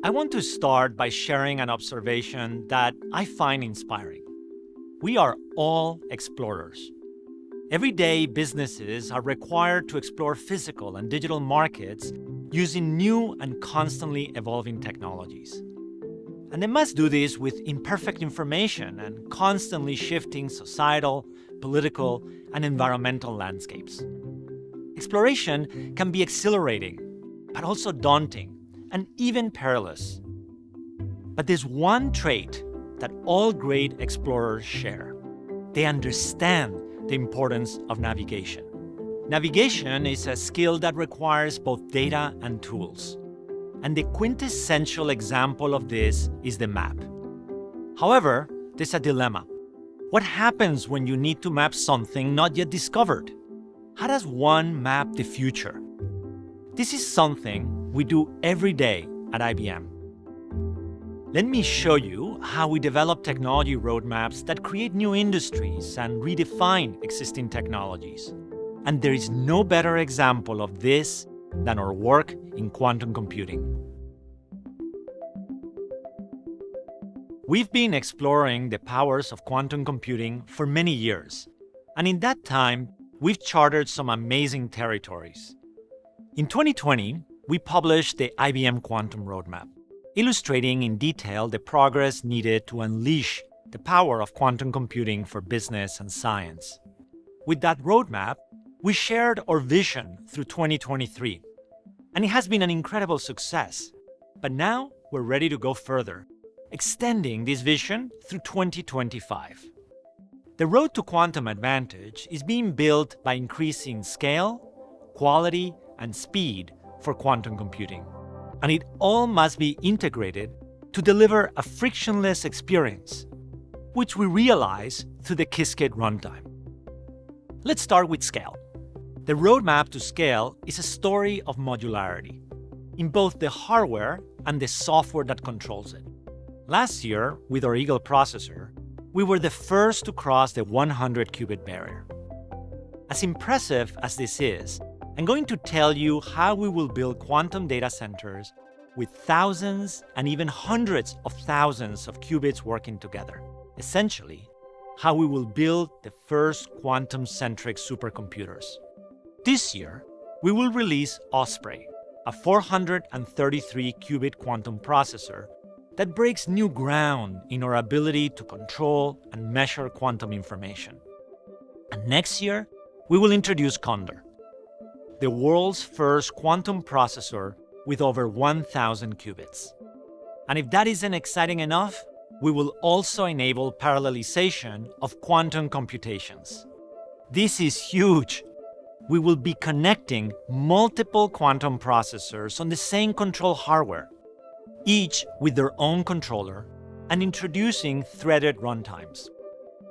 I want to start by sharing an observation that I find inspiring. We are all explorers. Every day, businesses are required to explore physical and digital markets using new and constantly evolving technologies. And they must do this with imperfect information and constantly shifting societal, political, and environmental landscapes. Exploration can be exhilarating, but also daunting and even perilous. But there's one trait that all great explorers share. They understand the importance of navigation. Navigation is a skill that requires both data and tools. And the quintessential example of this is the map. However, there's a dilemma. What happens when you need to map something not yet discovered? How does one map the future? This is something we do every day at IBM. Let me show you how we develop technology roadmaps that create new industries and redefine existing technologies. And there is no better example of this than our work in quantum computing. We've been exploring the powers of quantum computing for many years, and in that time, we've charted some amazing territories. In 2020, we published the IBM Quantum Roadmap, illustrating in detail the progress needed to unleash the power of quantum computing for business and science. With that roadmap, we shared our vision through 2023, and it has been an incredible success. But now we're ready to go further, extending this vision through 2025. The road to quantum advantage is being built by increasing scale, quality, and speed for quantum computing. And it all must be integrated to deliver a frictionless experience, which we realize through the Qiskit runtime. Let's start with scale. The roadmap to scale is a story of modularity in both the hardware and the software that controls it. Last year, with our Eagle processor, we were the first to cross the 100-qubit barrier. As impressive as this is, I'm going to tell you how we will build quantum data centers with thousands and even hundreds of thousands of qubits working together. Essentially, how we will build the first quantum-centric supercomputers. This year, we will release Osprey, a 433-qubit quantum processor that breaks new ground in our ability to control and measure quantum information. And next year, we will introduce Condor, the world's first quantum processor with over 1,000 qubits. And if that isn't exciting enough, we will also enable parallelization of quantum computations. This is huge. We will be connecting multiple quantum processors on the same control hardware, each with their own controller, and introducing threaded runtimes.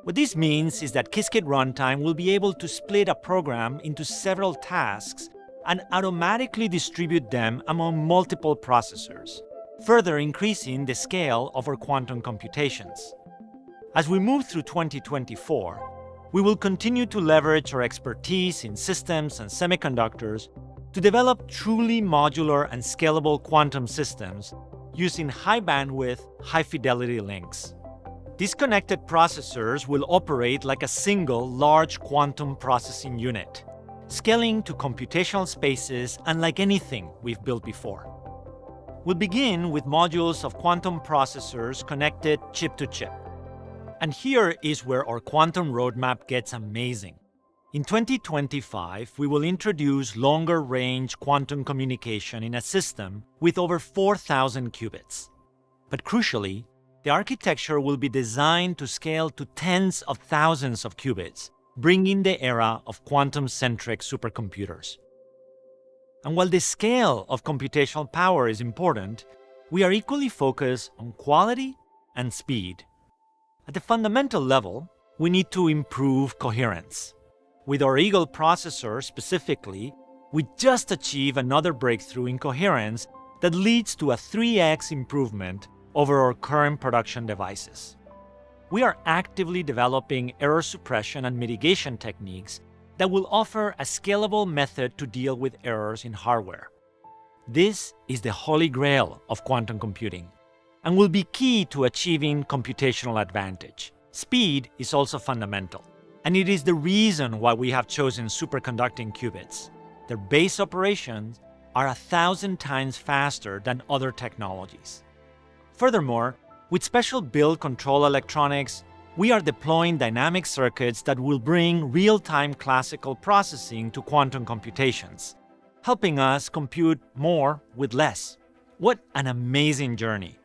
What this means is that Qiskit runtime will be able to split a program into several tasks and automatically distribute them among multiple processors, further increasing the scale of our quantum computations. As we move through 2024, we will continue to leverage our expertise in systems and semiconductors to develop truly modular and scalable quantum systems using high-bandwidth, high-fidelity links. These connected processors will operate like a single large quantum processing unit, scaling to computational spaces unlike anything we've built before. We'll begin with modules of quantum processors connected chip to chip. And here is where our quantum roadmap gets amazing. In 2025, we will introduce longer-range quantum communication in a system with over 4,000 qubits. But crucially, the architecture will be designed to scale to tens of thousands of qubits, bringing the era of quantum-centric supercomputers. And while the scale of computational power is important, we are equally focused on quality and speed. At the fundamental level, we need to improve coherence. With our Eagle processor specifically, we just achieved another breakthrough in coherence that leads to a 3x improvement over our current production devices. We are actively developing error suppression and mitigation techniques that will offer a scalable method to deal with errors in hardware. This is the holy grail of quantum computing and will be key to achieving computational advantage. Speed is also fundamental, and it is the reason why we have chosen superconducting qubits. Their base operations are 1,000 times faster than other technologies. Furthermore, with special build control electronics, we are deploying dynamic circuits that will bring real-time classical processing to quantum computations, helping us compute more with less. What an amazing journey!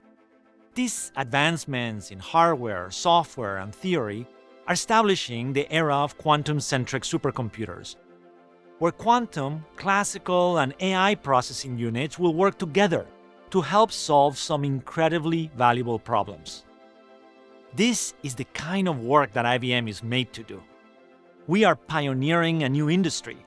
These advancements in hardware, software, and theory are establishing the era of quantum-centric supercomputers, where quantum, classical, and AI processing units will work together to help solve some incredibly valuable problems. This is the kind of work that IBM is made to do. We are pioneering a new industry,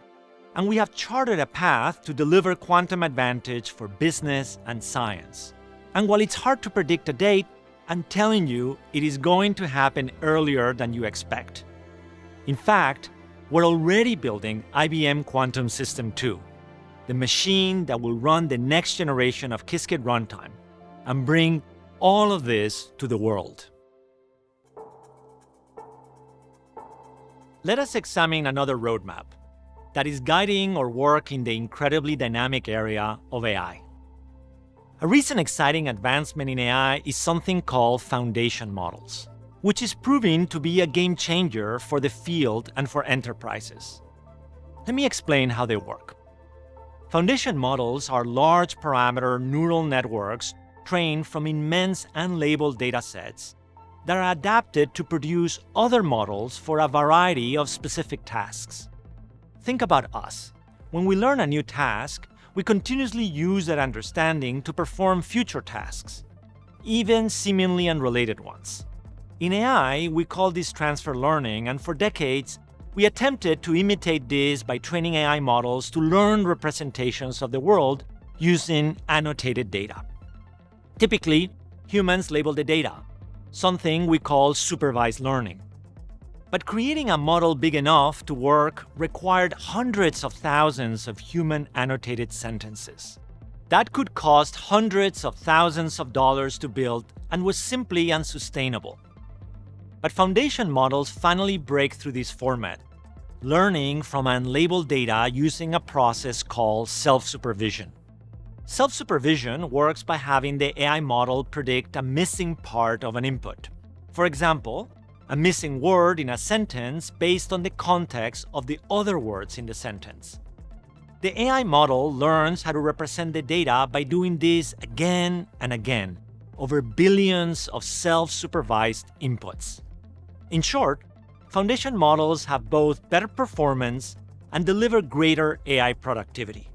and we have charted a path to deliver quantum advantage for business and science. And while it's hard to predict a date, I'm telling you it is going to happen earlier than you expect. In fact, we're already building IBM Quantum System 2, the machine that will run the next generation of Qiskit runtime and bring all of this to the world. Let us examine another roadmap that is guiding our work in the incredibly dynamic area of AI. A recent exciting advancement in AI is something called foundation models, which is proving to be a game changer for the field and for enterprises. Let me explain how they work. Foundation models are large parameter neural networks trained from immense unlabeled datasets that are adapted to produce other models for a variety of specific tasks. Think about us. When we learn a new task, we continuously use that understanding to perform future tasks, even seemingly unrelated ones. In AI, we call this transfer learning, and for decades, we attempted to imitate this by training AI models to learn representations of the world using annotated data. Typically, humans label the data, something we call supervised learning. But creating a model big enough to work required hundreds of thousands of human annotated sentences. That could cost hundreds of thousands of dollars to build and was simply unsustainable. But foundation models finally break through this format, learning from unlabeled data using a process called self-supervision. Self-supervision works by having the AI model predict a missing part of an input. For example, a missing word in a sentence based on the context of the other words in the sentence. The AI model learns how to represent the data by doing this again and again, over billions of self-supervised inputs. In short, foundation models have both better performance and deliver greater AI productivity.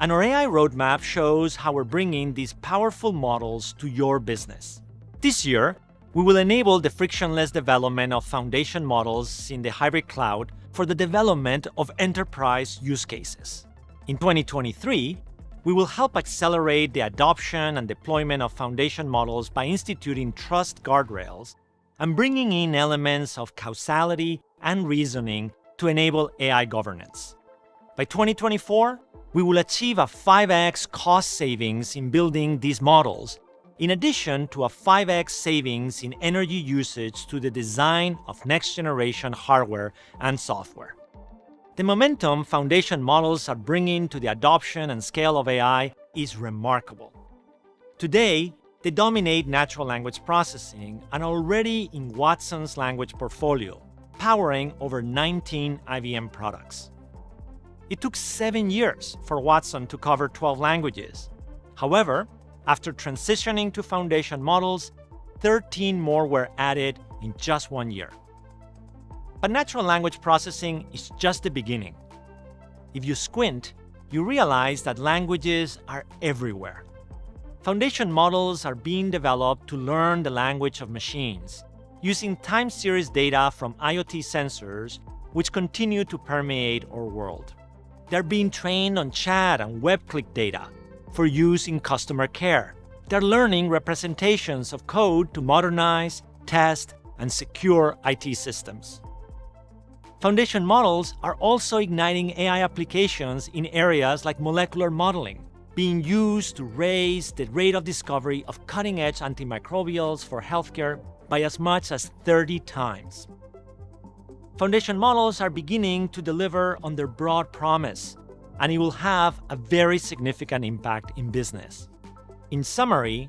And our AI roadmap shows how we're bringing these powerful models to your business. This year, we will enable the frictionless development of foundation models in the hybrid cloud for the development of enterprise use cases. In 2023, we will help accelerate the adoption and deployment of foundation models by instituting trust guardrails and bringing in elements of causality and reasoning to enable AI governance. By 2024, we will achieve a 5x cost savings in building these models, in addition to a 5x savings in energy usage to the design of next-generation hardware and software. The momentum foundation models are bringing to the adoption and scale of AI is remarkable. Today, they dominate natural language processing and are already in Watson's language portfolio, powering over 19 IBM products. It took 7 years for Watson to cover 12 languages. However, after transitioning to foundation models, 13 more were added in just 1 year. But natural language processing is just the beginning. If you squint, you realize that languages are everywhere. Foundation models are being developed to learn the language of machines, using time series data from IoT sensors, which continue to permeate our world. They're being trained on chat and web-click data for use in customer care. They're learning representations of code to modernize, test, and secure IT systems. Foundation models are also igniting AI applications in areas like molecular modeling, being used to raise the rate of discovery of cutting-edge antimicrobials for healthcare by as much as 30 times. Foundation models are beginning to deliver on their broad promise, and it will have a very significant impact in business. In summary,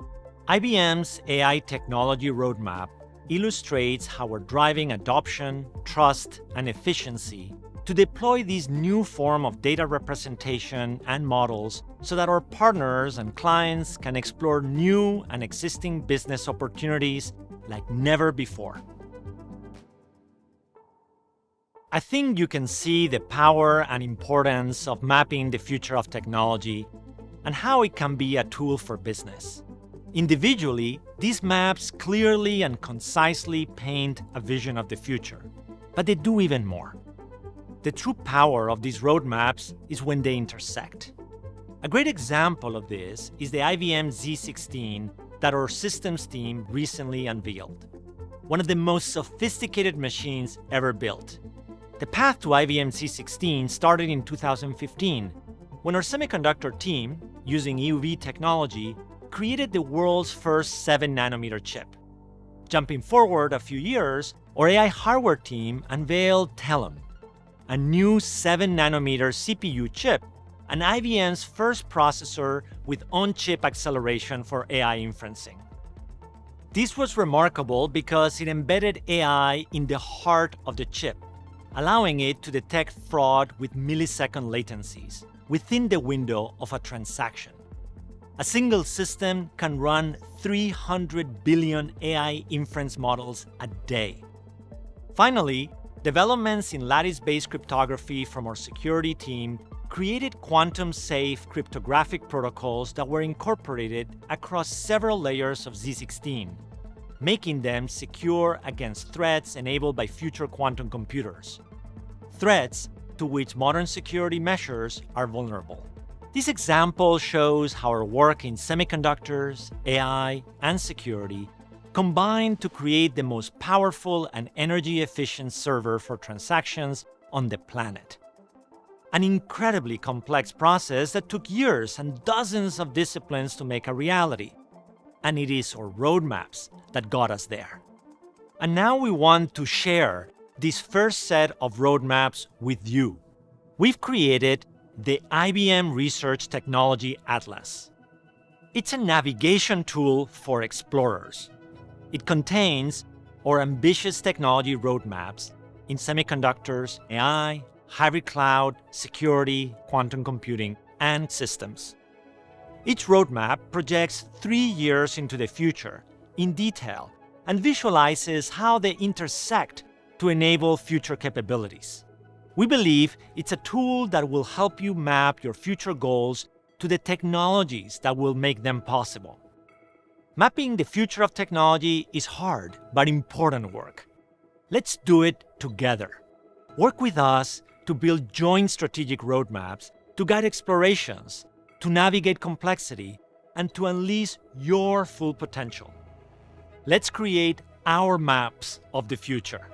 IBM's AI technology roadmap illustrates how we're driving adoption, trust, and efficiency to deploy this new form of data representation and models so that our partners and clients can explore new and existing business opportunities like never before. I think you can see the power and importance of mapping the future of technology and how it can be a tool for business. Individually, these maps clearly and concisely paint a vision of the future, but they do even more. The true power of these roadmaps is when they intersect. A great example of this is the IBM Z16 that our systems team recently unveiled, one of the most sophisticated machines ever built. The path to IBM Z16 started in 2015, when our semiconductor team, using EUV technology, created the world's first 7nm chip. Jumping forward a few years, our AI hardware team unveiled Telum, a new 7nm CPU chip, and IBM's first processor with on-chip acceleration for AI inferencing. This was remarkable because it embedded AI in the heart of the chip, allowing it to detect fraud with millisecond latencies within the window of a transaction. A single system can run 300 billion AI inference models a day. Finally, developments in lattice-based cryptography from our security team created quantum-safe cryptographic protocols that were incorporated across several layers of Z16, making them secure against threats enabled by future quantum computers. Threats to which modern security measures are vulnerable. This example shows how our work in semiconductors, AI, and security combine to create the most powerful and energy-efficient server for transactions on the planet. An incredibly complex process that took years and dozens of disciplines to make a reality. And it is our roadmaps that got us there. And now we want to share this first set of roadmaps with you. We've created the IBM Research Technology Atlas. It's a navigation tool for explorers. It contains our ambitious technology roadmaps in semiconductors, AI, hybrid cloud, security, quantum computing, and systems. Each roadmap projects 3 years into the future in detail and visualizes how they intersect to enable future capabilities. We believe it's a tool that will help you map your future goals to the technologies that will make them possible. Mapping the future of technology is hard but important work. Let's do it together. Work with us to build joint strategic roadmaps to guide explorations, to navigate complexity, and to unleash your full potential. Let's create our maps of the future.